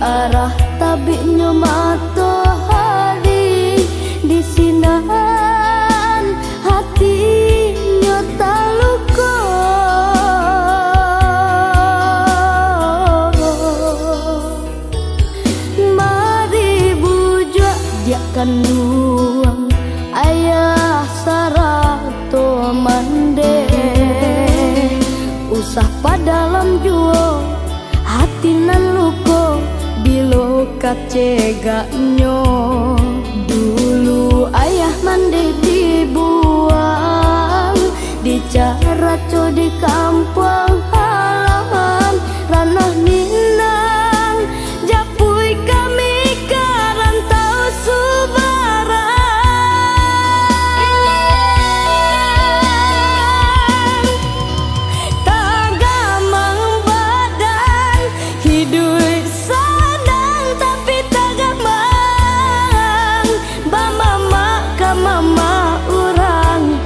arah tabiknya matahari di sinan hatinya tak luka. Mari bujuk dia kandung ayah sarato mande usah padalam juo hati nan luko bilo kaceganyo. Dulu ayah mandi dibuang di caraco di kampung halaman ranah Minang japui kami karantau Subarang tagamang badan hidup sadang tapi tagamang bamama ka mama urang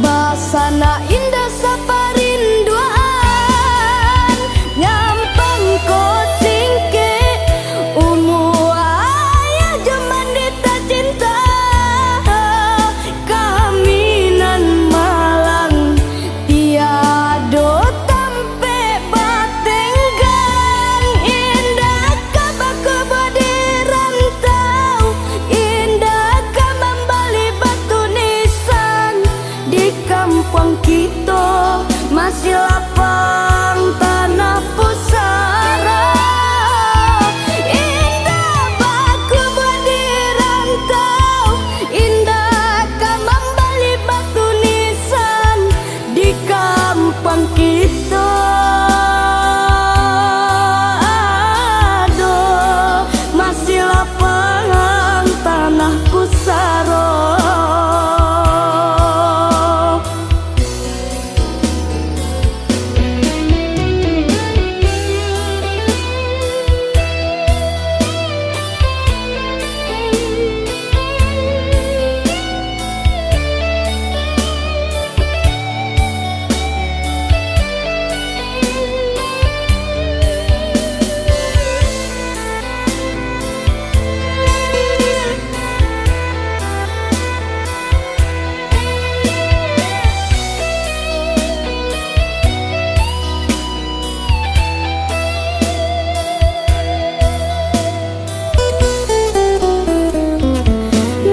basana indah saparinduan nyampang ko singke umu ayah jaman dita cinta kaminan malang tiado tampe batenggang indah kabaku bodi rantau indah kamambali batu nisan di kampung kita masih lapang tanah pusara indah baku bodi rantau indah kamambali batu nisan di kampung kita. Aduh masih lapang tanah pusara.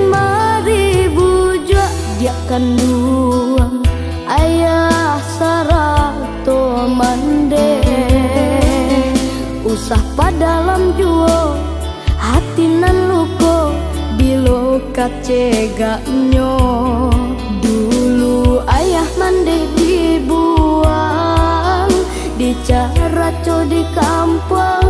Mari bujuk dia kandung ayah sarato mande usah padalam juo hati nan luko bilo kaceganyo. Dulu ayah mandi dibuang di caraco di kampung